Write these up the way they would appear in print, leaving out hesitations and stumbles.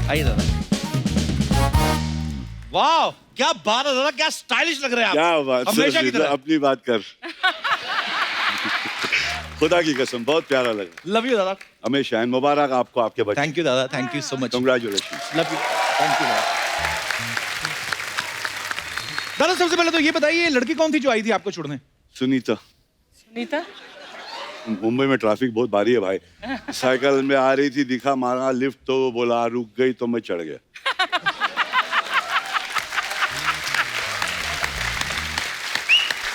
आइए दादा। वाह क्या बात है दादा, क्या स्टाइलिश लग रहे हैं आप। क्या बात, हमेशा की तरह। अपनी बात कर। खुदा की कसम बहुत प्यारा लगा। लव यू दादा। हमेशा एंड मुबारक आपको आपके बच्चे। थैंक यू दादा, thank you so much. Congratulation. Love you, thank you दादा। दादा सबसे पहले तो ये बताइए, ये लड़की कौन थी जो आई थी आपको छोड़ने? सुनीता। सुनीता? मुंबई में ट्रैफिक बहुत भारी है भाई। साइकिल में आ रही थी, दिखा, मारा लिफ्ट, तो वो बोला रुक गई तो मैं चढ़ गया।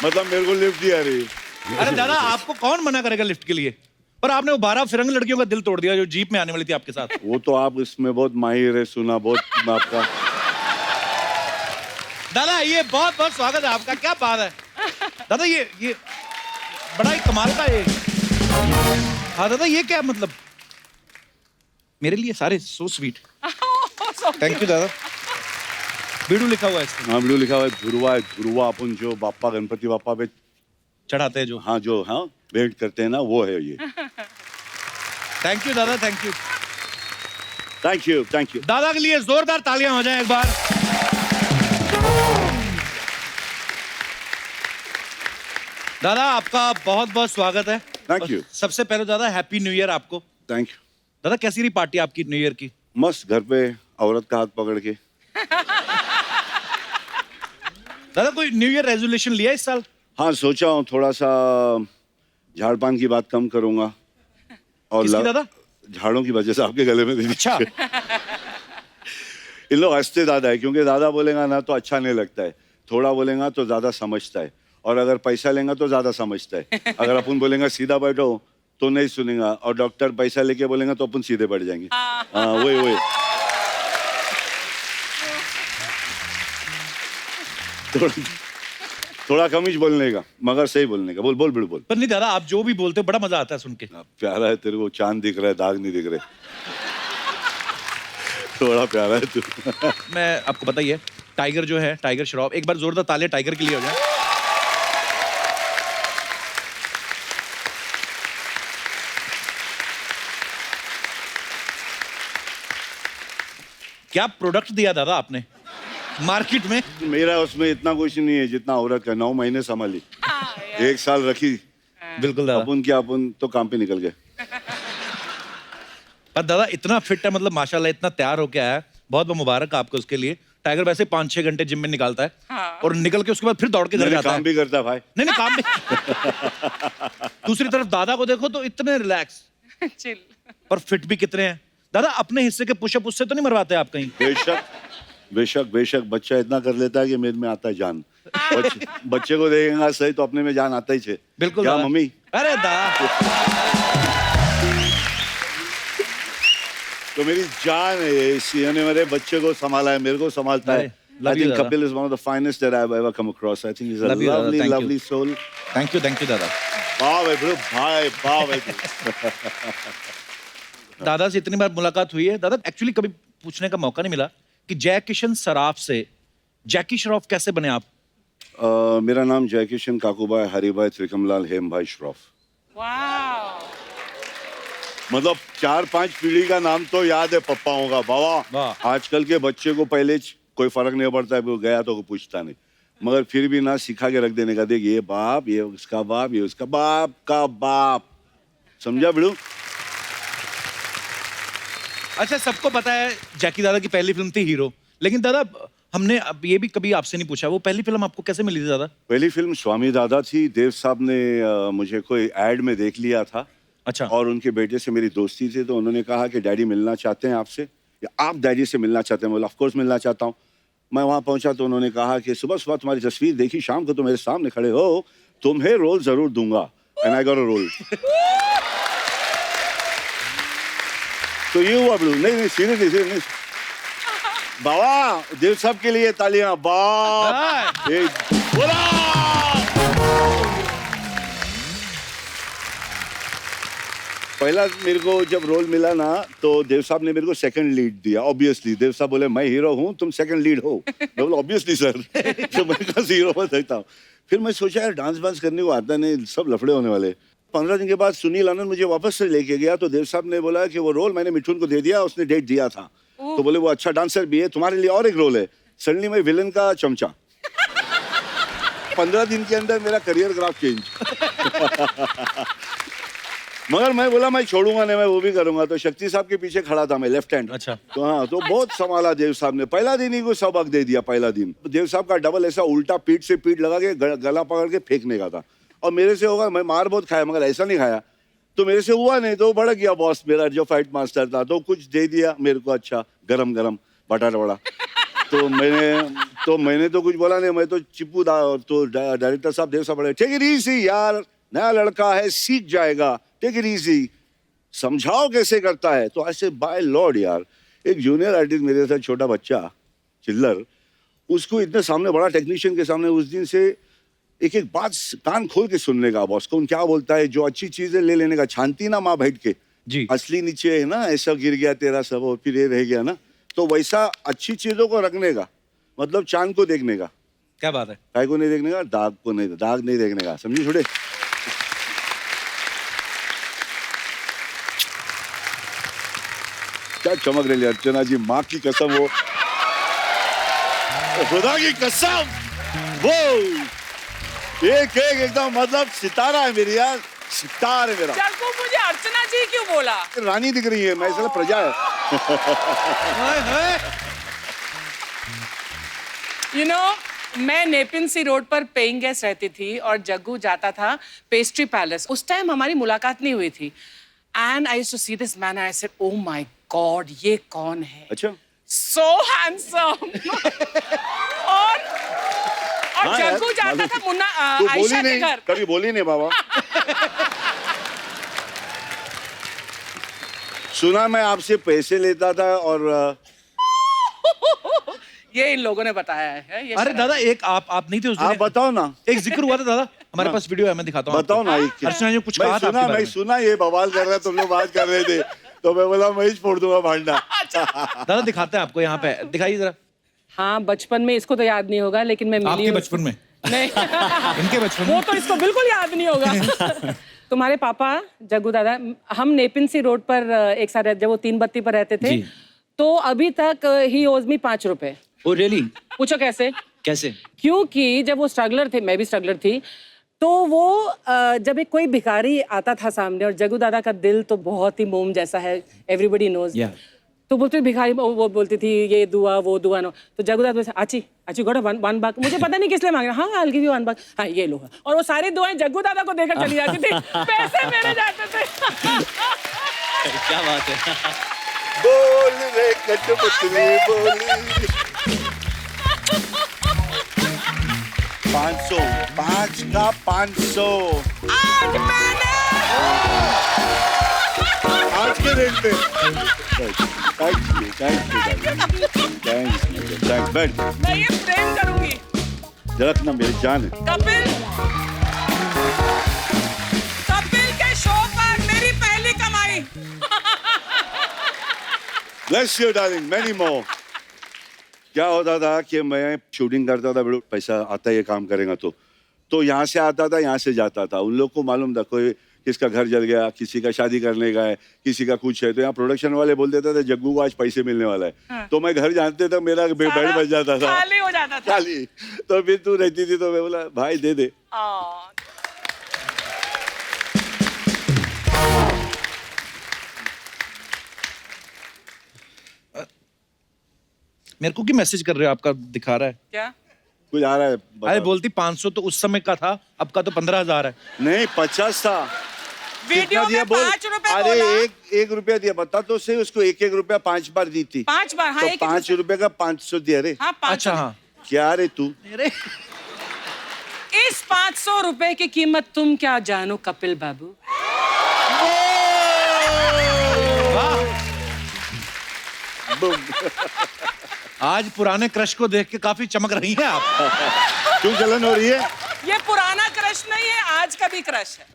मतलब मेरे को लिफ्ट ही आ रही। अरे दादा आपको कौन मना करेगा लिफ्ट के लिए? पर आपने वो 12 फिरंग लड़कियों का दिल तोड़ दिया जो जीप में आने वाली थी आपके साथ। वो तो आप इसमें बहुत माहिर है, सुना बहुत आपका। दादा ये बहुत बहुत स्वागत है आपका, क्या बात है दादा। ये बड़ा ही कमाल का ये। हाँ दादा ये क्या मतलब, मेरे लिए सारे सो स्वीट। थैंक यू दादा। बीडू लिखा हुआ है इसमें। हाँ बिल्कुल लिखा हुआ है ध्रुवा है। ध्रुवा अपन जो बाप्पा गणपति बाप्पा पे चढ़ाते हैं जो। हाँ जो हाँ भेंट करते हैं ना, वो है ये। थैंक यू दादा, thank you. Thank you thank you. दादा के लिए जोरदार तालियां हो जाएं एक बार। दादा आपका बहुत बहुत स्वागत है। Thank you. सबसे पहले दादा हैप्पी न्यू ईयर आपको। Thank you. दादा कैसी रही पार्टी आपकी न्यू ईयर की? मस्त, घर पे औरत का हाथ पकड़ के। दादा कोई न्यू ईयर रेजोल्यूशन लिया इस साल? हाँ सोचा हूँ थोड़ा सा झाड़ पान की बात कम करूंगा। और किसकी दादा? झाड़ों की वजह से आपके गले में। अच्छा। इन लोग हंसते ज्यादा है क्योंकि ज्यादा बोलेगा ना तो अच्छा नहीं लगता है, थोड़ा बोलेगा तो ज्यादा समझता है, और अगर पैसा लेगा तो ज्यादा समझता है। अगर अपन बोलेगा सीधा बैठो तो नहीं सुनेगा, और डॉक्टर पैसा लेके बोलेगा तो अपन सीधे बैठ जाएंगे। हाँ वही वही। थोड़ा कम ही बोलने का मगर सही बोलने का। बोल बोल बिल्कुल बोल। पर नहीं दादा आप जो भी बोलते हो बड़ा मजा आता है सुन के। प्यारा है तेरे को, चांद दिख रहा है, दाग नहीं दिख रहे। थोड़ा प्यारा है तू। मैं आपको बताइए टाइगर जो है, टाइगर श्रॉफ, एक बार जोरदार तालियां टाइगर के लिए हो जाए। क्या प्रोडक्ट दिया दादा आपने मार्केट में? मेरा उसमें इतना कुछ नहीं है जितना औरत का। 9 महीने संभाली, 1 साल रखी। बिल्कुल दादा। अपन क्या, अपन तो काम पे निकल गए। पर दादा इतना फिट है, मतलब माशाल्लाह इतना तैयार होके आया है, बहुत बहुत मुबारक आपको उसके लिए। टाइगर वैसे 5-6 घंटे जिम में निकालता है। हाँ। और निकल के उसके बाद फिर दौड़ के घर जाता है। काम भी करता है भाई। नहीं नहीं काम भी। दूसरी तरफ दादा को देखो तो इतने रिलैक्स, चिल। पर फिट भी कितने हैं। दादा अपने हिस्से के पुशअप उससे तो नहीं मरवाते आप कहीं? बेशक बेशक बेशक, बच्चा इतना कर लेता है कि मेरे में आता है जान। बच्चे को देखेगा सही तो अपने में जान आता ही है। बिल्कुल क्या दादा। मम्मी? अरे दादा तो मेरी जान है ये, इन्होंने मेरे बच्चे को संभाला है, मेरे को संभालता है। Love I you, think दादा। Kapil is one of the finest that I've ever come across. I think he's a Love you, दादा, lovely, thank you। lovely soul. Thank you दादा। भाव है bro, भाव है। दादा से इतनी बार मुलाकात हुई है दादा, एक्चुअली कभी पूछने का मौका नहीं मिला कि जय किशन सराफ से जैकी श्रॉफ कैसे बने आप? मेरा नाम जयकिशन काकूबाई हरिभाई त्रिकमलाल हेम भाई श्रॉफ। वाह। मतलब 4-5 पीढ़ी का नाम तो याद है पप्पाओं का। बाबा वाह। आजकल के बच्चे को पहले कोई फर्क नहीं पड़ता है, वो गया तो पूछता नहीं, मगर फिर भी ना सिखा के रख देने का। देख ये बाप, ये उसका बाप, ये उसका बाप का बाप। समझा बिड़ू? अच्छा सबको पता है जैकी दादा की पहली फिल्म थी हीरो, लेकिन दादा हमने अब ये भी कभी आपसे नहीं पूछा वो पहली फिल्म आपको कैसे मिली थी दादा? पहली फिल्म स्वामी दादा थी। देव साहब ने मुझे कोई एड में देख लिया था। अच्छा। और उनके बेटे से मेरी दोस्ती थी, तो उन्होंने कहा कि डैडी मिलना चाहते हैं आपसे, या आप डैडी से मिलना चाहते हैं? मैं बोला ऑफ कोर्स मिलना चाहता हूँ। मैं वहाँ पहुंचा तो उन्होंने कहा कि सुबह सुबह तुम्हारी तस्वीर देखी, शाम को तो मेरे सामने खड़े हो, तुम्हें रोल जरूर दूंगा। And I got a role. तो ये हुआ बिल्कुल। नहीं सीरियसली बाबा, देव साहब के लिए तालियां। बाप बोला। पहला मेरे को जब रोल मिला ना तो देव साहब ने मेरे को सेकंड लीड दिया। ऑब्वियसली देव साहब बोले मैं हीरो हूँ, तुम सेकंड लीड हो। मैं बोला ऑब्वियसली सर। तो मैं कहा हीरो में देखता हूँ। फिर मैं सोचा यार डांस वांस करने को आता नहीं, सब लफड़े होने वाले। 15 दिन के बाद सुनील आनंद मुझे वापस से लेके गया, तो देव साहब ने बोला कि वो रोल मैंने मिठुन को दे दिया, उसने डेट दिया था। तो बोले वो अच्छा डांसर भी है, तुम्हारे लिए और एक रोल है। सडनली मैं विलन का चमचा। 15 दिन के अंदर मेरा करियर ग्राफ चेंज। मगर मैं बोला मैं छोड़ूंगा नहीं, मैं वो भी करूंगा। तो शक्ति साहब के पीछे खड़ा था मैं, लेफ्ट हैंड। अच्छा। तो हाँ, तो बहुत संभाला देव साहब ने। पहला दिन ही को सबक दे दिया। पहला दिन देव साहब का डबल ऐसा उल्टा पीठ से पीठ लगा के गला पकड़ के फेंकने का था। और मेरे से होगा, मैं मार बहुत खाया मगर ऐसा नहीं खाया। तो मेरे से हुआ नहीं, तो भड़क गया बॉस मेरा जो फाइट मास्टर था। तो कुछ दे दिया मेरे को, अच्छा गरम गरम बटाटा वड़ा। तो मैंने तो कुछ बोला नहीं, मैं तो चिप्पू दा। तो डायरेक्टर साहब देव साहब बोले टेक इट इजी यार, नया लड़का है सीख जाएगा, टेक इट इजी, समझाओ कैसे करता है। तो ऐसे बाय लॉर्ड यार, एक जूनियर आर्टिस्ट मेरे साथ छोटा बच्चा चिल्लर, उसको इतने सामने बड़ा टेक्नीशियन के सामने उस दिन से एक एक बात कान खोल के सुनने का। बॉस कौन क्या बोलता है, जो अच्छी चीजें ले लेने का। छानती ना माँ बैठ के जी। असली नीचे है ना, ऐसा गिर गया तेरा सब और फिर ये रह गया ना। तो वैसा अच्छी चीजों को रखने का मतलब चांद को देखने का। क्या बात है। काय को नहीं देखने का, दाग को नहीं, दाग नहीं देखने का, समझी छोड़े। क्या चमक रही है अर्चना जी, माँ की कसम, वो खुदा की कसम, वो एक एक एकदम मतलब सितारा है मेरी यार, सितार है मेरा। जग्गू मुझे अर्चना जी क्यों बोला? रानी दिख रही है, मैं इसलिए प्रजा है। You know, मैं नेपिन सी रोड पर पेइंग गेस्ट रहती थी और जग्गू जाता था पेस्ट्री पैलेस। उस टाइम हमारी मुलाकात नहीं हुई थी। And I used to see this man, I said oh my god, ये कौन है? अच्छा, सो हैंडसम। और हाँ यार, जग्गू जाता मालूम। था मुन्ना तू आयशा बोली के नहीं, घर। कभी बोली नहीं बाबा। सुना मैं आपसे पैसे लेता था और ये इन लोगों ने बताया है। ये अरे शराब। दादा एक आप नहीं थे उस दिन। आप बताओ ना, एक जिक्र हुआ था दादा, हमारे पास वीडियो है, मैं दिखाता हूँ बताओ आपको। ना। एक अर्चना जी ने कुछ मैं कहा था सुना, आपके बारे मैं में। सुना ये बवाल कर रहा है, तुम लोग बात कर रहे थे, तो मैं बोला मैं ही छोड़ दूंगा भांडा। दादा दिखाते हैं आपको, यहाँ पे दिखाइए जरा। हाँ, बचपन में इसको तो याद नहीं होगा, लेकिन मैं मिली आपके हूँ। बचपन में? नहीं। इनके बचपन वो में? तो इसको बिल्कुल याद नहीं होगा। तुम्हारे पापा जग्गू दादा, हम नेपिन सी रोड पर एक साथ जब वो 3 बत्ती पर रहते थे, जी। तो अभी तक ही ओज मी 5 रुपए। Oh really? पूछो कैसे? कैसे? क्योंकि जब वो स्ट्रगलर थे, मैं भी स्ट्रगलर थी, तो वो जब एक कोई भिखारी आता था सामने, और जग्गू दादा का दिल तो बहुत ही मोम जैसा है, एवरीबडी नोज। तो बोलते भिखारी, वो बोलती थी ये दुआ वो दुआ नो। तो जग्गू दादा बोलते आची आची गोड़ा वन बाग, मुझे पता नहीं किस लिए मांग रहा, हाँ I'll give you 1 buck, हाँ ये लो। और वो सारी दुआएं जग्गू दादा को देकर चली जाती थी, पैसे मेरे जाते थे। क्या बात है। बोल रे कठपुतली बोली। 500, 5 का 500 आज मैंने आज के रेट पे। थैंक्स बैठ। मैं ये प्रेम करूंगी। जरा ना मेरी जान है। कपिल के शो पर मेरी पहली कमाई। Bless you darling, many more। क्या होता था कि मैं शूटिंग करता था, बड़ा पैसा आता है ये काम करेगा तो यहाँ से आता था, यहाँ से जाता था। उन लोग को मालूम था कोई किसका घर जल गया, किसी का शादी करने का है, किसी का कुछ है, तो यहाँ प्रोडक्शन वाले बोल देते थे जग्गू को आज पैसे मिलने वाला है। हाँ। तो मैं घर जानते था, मेरा बेड बच जाता था, खाली हो जाता था। खाली। तो फिर तू रहती थी तो मैं बोला भाई दे दे। मेरे को क्या मैसेज कर रहे हो, आपका दिखा रहा है क्या? कुछ आ रहा है? अरे बोलती 500 तो उस समय का था, अब का तो 15,000 है। नहीं 50 था। वीडियो में 5 रुपए अरे बोला। एक रुपया दिया, बता तो सही। उसको 1 रुपया 5 बार दी थी। 5 बार? हाँ, तो 1 रुपए का 500 दिया रे। हाँ, 500। अच्छा हाँ। क्या रे तू? इस 500 रुपए की कीमत तुम क्या जानो कपिल बाबू? आज पुराने क्रश को देख के काफी चमक रही हैं आप। क्यों जलन हो रही है? ये पुराना क्रश नहीं है, आज का भी क्रश है।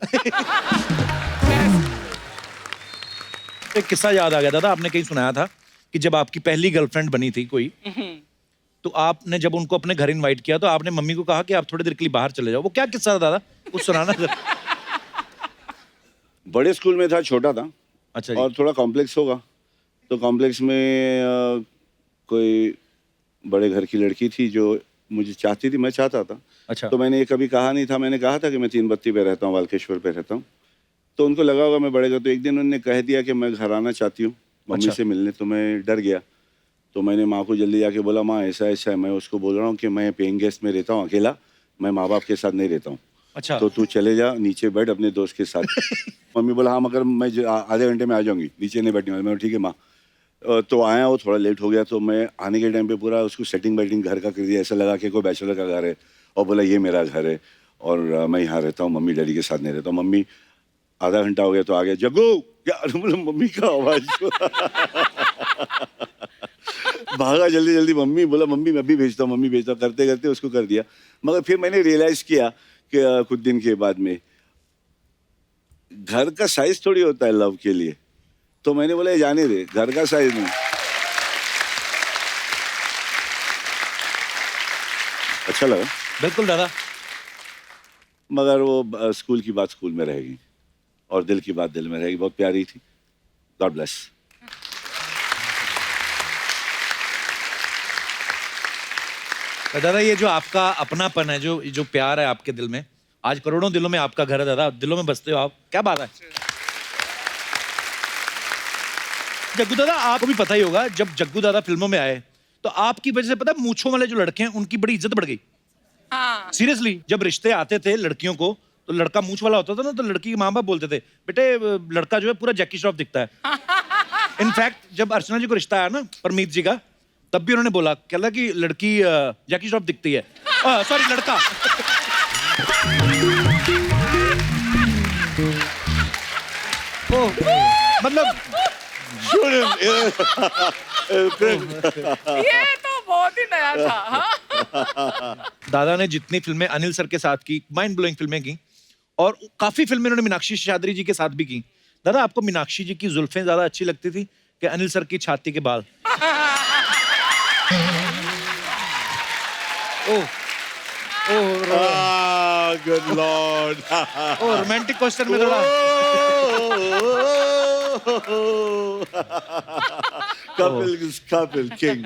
एक किस्सा याद आ गया दादा, आपने कहीं सुनाया था कि जब आपकी पहली गर्लफ्रेंड बनी थी कोई, तो आपने जब उनको अपने घर इनवाइट किया तो आपने मम्मी को कहा कि आप थोड़ी देर के लिए बाहर चले जाओ। वो क्या किस्सा था दादा, कुछ सुनाना जरा। बड़े स्कूल में था, छोटा था। अच्छा और थोड़ा कॉम्प्लेक्स होगा। तो कॉम्प्लेक्स में कोई बड़े घर की लड़की थी जो मुझे चाहती थी, मैं चाहता था। अच्छा। तो मैंने ये कभी कहा नहीं था, मैंने कहा था कि मैं 3 बत्ती पे रहता हूँ, वालकेश्वर पे रहता हूँ। तो उनको लगा होगा मैं बड़े घर, तो एक दिन उन्होंने कह दिया कि मैं घर आना चाहती हूँ मम्मी अच्छा। से मिलने, तो मैं डर गया। तो मैंने माँ को जल्दी जाके बोला, माँ ऐसा ऐसा है, मैं उसको बोल रहा हूँ कि मैं पेइंग गेस्ट में रहता हूँ अकेला, मैं माँ बाप के साथ नहीं रहता हूँ, अच्छा। तो तू चले जा नीचे बैठ अपने दोस्त के साथ। मम्मी बोला हाँ मगर मैं आधे घंटे में आ जाऊँगी, नीचे नहीं बैठने वाली। मैं ठीक है माँ। तो आया, वो थोड़ा लेट हो गया, तो मैं आने के टाइम पे पूरा उसको सेटिंग बैटिंग घर का कर दिया, ऐसा लगा कि कोई बैचलर का घर है, और बोला ये मेरा घर है और मैं यहाँ रहता हूँ, मम्मी डैडी के साथ नहीं रहता हूँ। मम्मी आधा घंटा हो गया तो आ गया, जग्गू क्या, बोला मम्मी का आवाज। भागा जल्दी जल्दी, मम्मी बोला मम्मी मैं भी भेजता हूँ, मम्मी भेजता हूँ, करते करते उसको कर दिया। मगर फिर मैंने रियलाइज किया कि कुछ दिन के बाद में घर का साइज थोड़ी होता है लव के लिए, तो मैंने बोला ये जाने दे, घर का साइज नहीं। अच्छा लगा। बिल्कुल दादा। मगर वो स्कूल की बात स्कूल में रहेगी और दिल की बात दिल में रहेगी। बहुत प्यारी थी। God bless. दादा ये जो आपका अपनापन है, जो जो प्यार है आपके दिल में, आज करोड़ों दिलों में आपका घर है दादा, दिलों में बसते हो आप, क्या बात है। जग्गू दादा आपको भी पता ही होगा, जब जग्गू दादा फिल्मों में आए तो आपकी वजह से पता है मूंछों वाले जो लड़के हैं उनकी बड़ी इज्जत बढ़ गई। हाँ। सीरियसली, जब रिश्ते आते थे लड़कियों को तो लड़का मूंछ वाला होता था ना, तो लड़की के माँ बाप बोलते थे बेटे लड़का जो है पूरा जैकी श्रॉफ दिखता है। इनफैक्ट जब अर्चना जी को रिश्ता आया ना परमीत जी का, तब भी उन्होंने बोला कहला कि लड़की जैकी श्रॉफ दिखती है, सॉरी लड़का। मतलब ये तो बहुत ही नया था। हाँ? दादा ने जितनी फिल्में अनिल सर के साथ की, माइंड ब्लोइंग फिल्में की, और काफी फिल्में उन्होंने मीनाक्षी शादरी जी के साथ भी की। दादा आपको मीनाक्षी जी की जुल्फें ज्यादा अच्छी लगती थी कि अनिल सर की छाती के बाल? Oh good Lord. Romantic question में थोड़ा कपिल किंग।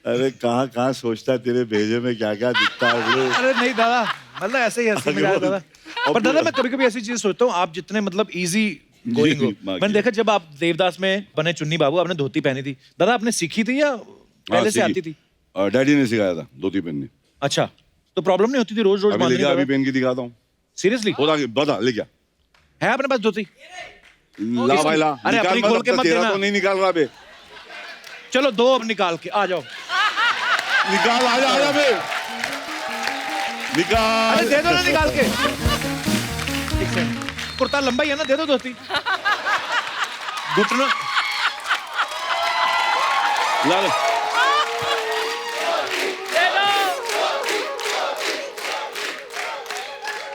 अरे कहाँ कहाँ सोचता तेरे भेजे में क्या क्या दिखता है bro। अरे नहीं दादा, मतलब ऐसे ही हंसी मजाक दादा। पर दादा मैं कभी कभी ऐसी चीज सोचता हूँ, आप जितने मतलब इजी गोइंग हो, मैंने देखा जब आप देवदास में बने चुन्नी बाबू, आपने धोती पहनी थी, दादा आपने सीखी थी या पहले से आती थी? डैडी ने सिखाया था धोती पहननी। अच्छा, तो प्रॉब्लम नहीं होती थी रोज रोज अभी अभी पहन के दिखाता हूँ। सीरियसली बता ले क्या है अपने पास धोती? ला भाई ला। अरे अपनी खोल के मत देना। तो नहीं निकाल रहा बे। चलो दो अब निकाल के आ जाओ। निकाल, आजा बे निकाल। अरे दे दो ना निकाल के। ठीक से कुर्ता लंबा ही है ना, दे दो धोती। घुटना ला ले।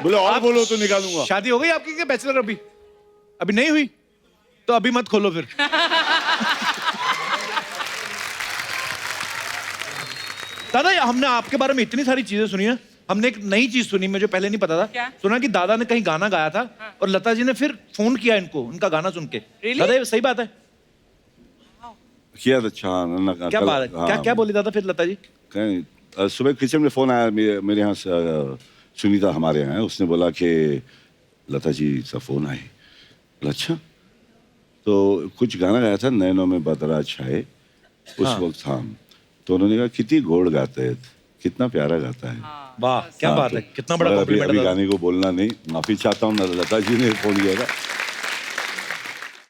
बोले और बोलो तो निकालूंगा। शादी हो गई आपकी क्या बैचलर? अभी अभी नहीं हुई तो अभी मत खोलो फिर। दादा हमने आपके बारे में इतनी सारी चीजें सुनी है, हमने एक नई चीज सुनी मुझे पहले नहीं पता था। क्या? सुना कि दादा ने कहीं गाना गाया था और लता जी ने फिर फोन किया इनको उनका गाना सुन के। Really? दादा ये सही बात है? किया था। अच्छा क्या बात है? क्या क्या बोली दादा फिर लता जी? कहीं सुबह किचन में फोन आया मेरे यहाँ से, सुनीता हमारे यहाँ है, उसने बोला कि लता जी का फोन आए। अच्छा, तो कुछ गाना गाया था नैनों में बदरा छाए उस वक्त। हाँ, तो उन्होंने कहा कितनी गोड़ गाते हैं, कितना प्यारा गाता है। वाह क्या हाँ, बात तो है, कितना बड़ा अभी कॉम्प्लीमेंट है दादा। गाने को बोलना नहीं, माफी चाहता हूँ, लता जी ने फोन किया था।